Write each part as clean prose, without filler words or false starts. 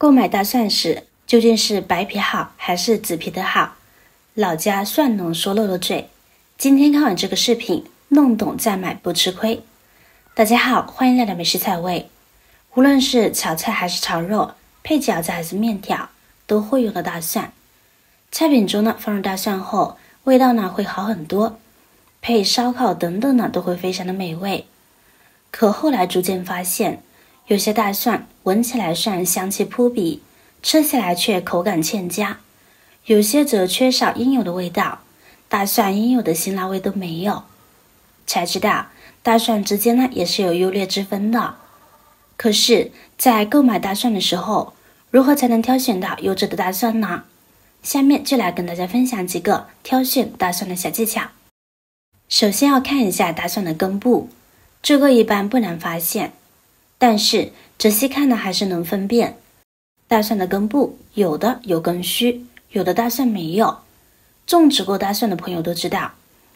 购买大蒜时，究竟是白皮好还是紫皮的好？老家蒜农说漏了嘴。今天看完这个视频，弄懂再买不吃亏。大家好，欢迎来到美食采味。无论是炒菜还是炒肉，配饺子还是面条，都会用到大蒜。菜品中呢放入大蒜后，味道呢会好很多，配烧烤等等呢都会非常的美味。可后来逐渐发现，有些大蒜闻起来虽然香气扑鼻，吃起来却口感欠佳，有些则缺少应有的味道，大蒜应有的辛辣味都没有。才知道大蒜之间呢也是有优劣之分的。可是在购买大蒜的时候，如何才能挑选到优质的大蒜呢？下面就来跟大家分享几个挑选大蒜的小技巧。首先要看一下大蒜的根部，这个一般不难发现，但是仔细看呢还是能分辨。大蒜的根部有的有根须，有的大蒜没有。种植过大蒜的朋友都知道，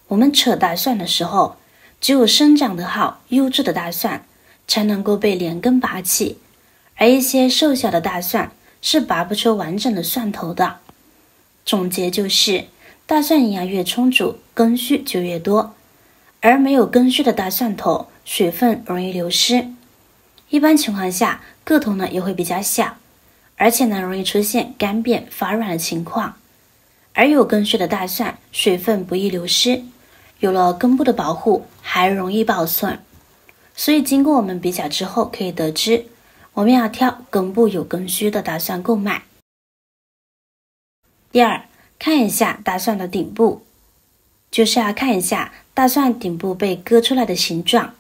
我们扯大蒜的时候，只有生长得好优质的大蒜才能够被连根拔起，而一些瘦小的大蒜是拔不出完整的蒜头的。总结就是，大蒜营养越充足，根须就越多，而没有根须的大蒜头水分容易流失，一般情况下个头呢也会比较小，而且呢容易出现干瘪发软的情况。而有根须的大蒜水分不易流失，有了根部的保护，还容易保存。所以经过我们比较之后，可以得知我们要挑根部有根须的大蒜购买。第二，看一下大蒜的顶部，就是要看一下大蒜顶部被割出来的形状。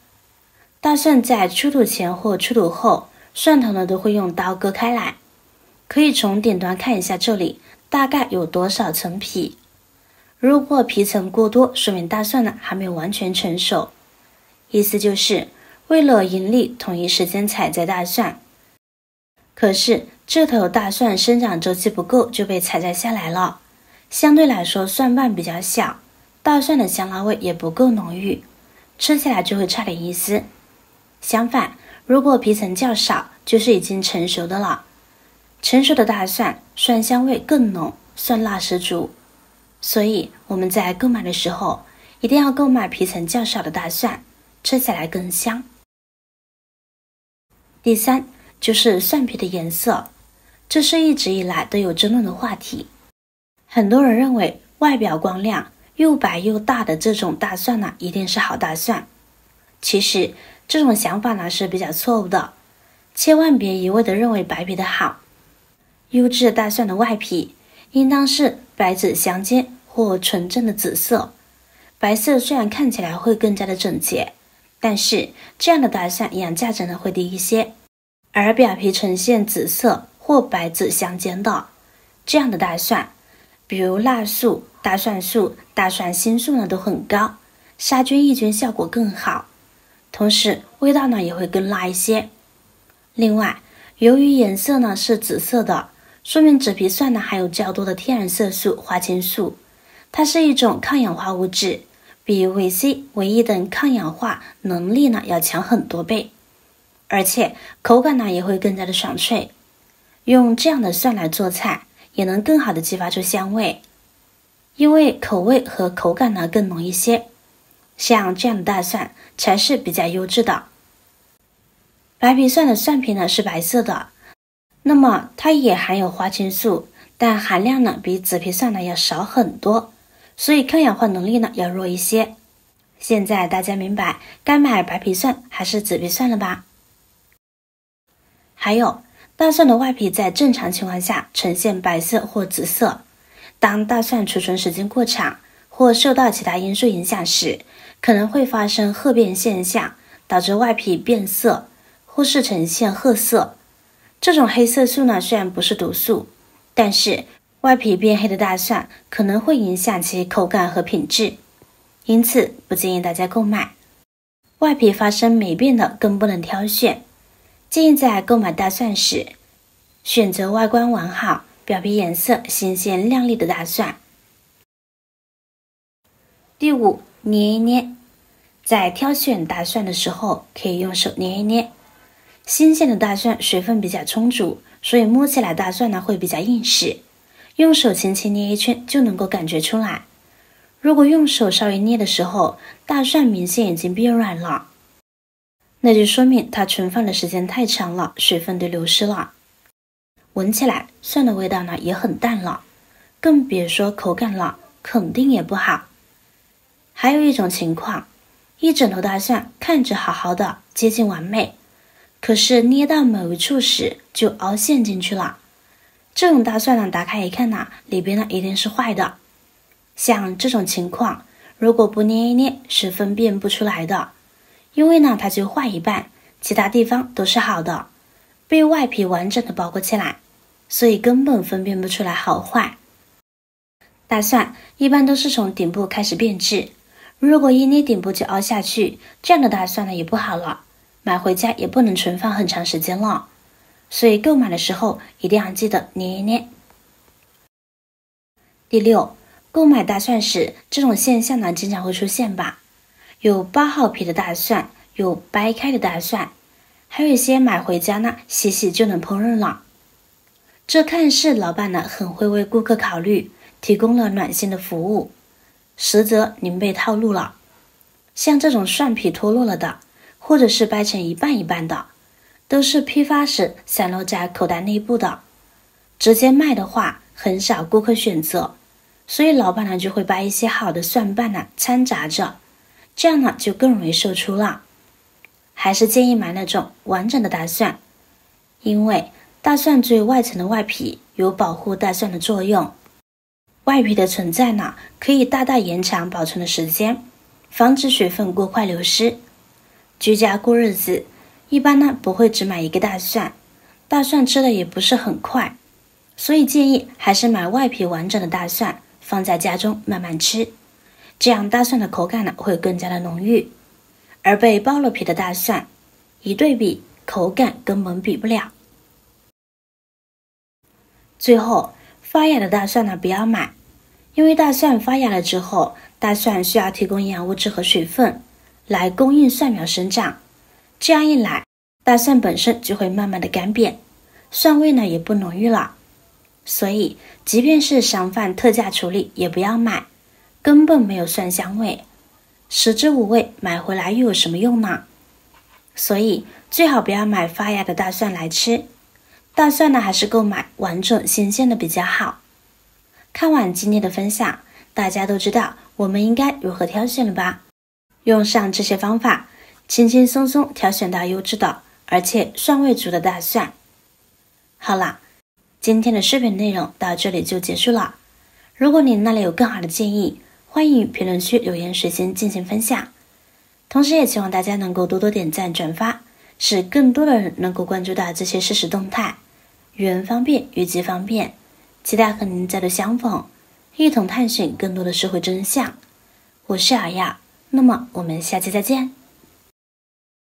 大蒜在出土前或出土后，蒜头呢都会用刀割开来，可以从顶端看一下这里大概有多少层皮。如果皮层过多，说明大蒜呢还没有完全成熟。意思就是为了盈利统一时间采摘大蒜，可是这头大蒜生长周期不够就被采摘下来了，相对来说蒜瓣比较小，大蒜的香辣味也不够浓郁，吃起来就会差点意思。相反，如果皮层较少，就是已经成熟的了。成熟的大蒜蒜香味更浓，蒜辣十足。所以我们在购买的时候，一定要购买皮层较少的大蒜，吃起来更香。第三，就是蒜皮的颜色，这是一直以来都有争论的话题。很多人认为外表光亮又白又大的这种大蒜呢，一定是好大蒜。其实这种想法呢是比较错误的，千万别一味的认为白皮的好。优质大蒜的外皮应当是白紫相间或纯正的紫色，白色虽然看起来会更加的整洁，但是这样的大蒜营养价值呢会低一些。而表皮呈现紫色或白紫相间的这样的大蒜，比如辣素、大蒜素、大蒜新素呢都很高，杀菌抑菌效果更好，同时味道呢也会更辣一些。另外，由于颜色呢是紫色的，说明紫皮蒜呢含有较多的天然色素花青素，它是一种抗氧化物质，比维 C、维 E 等抗氧化能力呢要强很多倍，而且口感呢也会更加的爽脆。用这样的蒜来做菜，也能更好的激发出香味，因为口味和口感呢更浓一些。像这样的大蒜才是比较优质的。白皮蒜的蒜皮呢是白色的，那么它也含有花青素，但含量呢比紫皮蒜呢要少很多，所以抗氧化能力呢要弱一些。现在大家明白该买白皮蒜还是紫皮蒜了吧？还有，大蒜的外皮在正常情况下呈现白色或紫色，当大蒜储存时间过长或受到其他因素影响时，可能会发生褐变现象，导致外皮变色或是呈现褐色。这种黑色素呢虽然不是毒素，但是外皮变黑的大蒜可能会影响其口感和品质，因此不建议大家购买。外皮发生霉变的更不能挑选，建议在购买大蒜时选择外观完好、表皮颜色新鲜亮丽的大蒜。第五，捏一捏。在挑选大蒜的时候，可以用手捏一捏。新鲜的大蒜水分比较充足，所以摸起来大蒜呢会比较硬实，用手轻轻捏一圈就能够感觉出来。如果用手稍微捏的时候，大蒜明显已经变软了，那就说明它存放的时间太长了，水分都流失了。闻起来蒜的味道呢也很淡了，更别说口感了，肯定也不好。还有一种情况，一整头大蒜看着好好的，接近完美，可是捏到某一处时就凹陷进去了。这种大蒜呢，打开一看呢，里边呢一定是坏的。像这种情况，如果不捏一捏是分辨不出来的，因为呢它就坏一半，其他地方都是好的，被外皮完整的包裹起来，所以根本分辨不出来好坏。大蒜一般都是从顶部开始变质，如果一捏顶部就凹下去，这样的大蒜呢也不好了，买回家也不能存放很长时间了，所以购买的时候一定要记得捏一捏。第六，购买大蒜时，这种现象呢经常会出现吧，有剥好皮的大蒜，有掰开的大蒜，还有一些买回家呢洗洗就能烹饪了。这看似老板呢很会为顾客考虑，提供了暖心的服务，实则您被套路了。像这种蒜皮脱落了的，或者是掰成一半一半的，都是批发时散落在口袋内部的，直接卖的话很少顾客选择，所以老板呢就会把一些好的蒜瓣呢掺杂着，这样呢就更容易售出了。还是建议买那种完整的大蒜，因为大蒜最外层的外皮有保护大蒜的作用，外皮的存在呢可以大大延长保存的时间，防止水分过快流失。居家过日子一般呢不会只买一个大蒜，大蒜吃的也不是很快，所以建议还是买外皮完整的大蒜，放在家中慢慢吃，这样大蒜的口感呢会更加的浓郁。而被剥了皮的大蒜一对比，口感根本比不了。最后，发芽的大蒜呢不要买，因为大蒜发芽了之后，大蒜需要提供营养物质和水分来供应蒜苗生长，这样一来，大蒜本身就会慢慢的干瘪，蒜味呢也不浓郁了。所以即便是商贩特价处理也不要买，根本没有蒜香味，食之无味，买回来又有什么用呢？所以最好不要买发芽的大蒜来吃，大蒜呢还是购买完整新鲜的比较好。看完今天的分享，大家都知道我们应该如何挑选了吧？用上这些方法，轻轻松松挑选到优质的而且蒜味足的大蒜。好啦，今天的视频内容到这里就结束了。如果你那里有更好的建议，欢迎评论区留言随心进行分享。同时也希望大家能够多多点赞转发，使更多的人能够关注到这些实时动态。语言方便，语句方便，期待和您再度相逢，一同探寻更多的社会真相。我是尔亚，那么我们下期再见。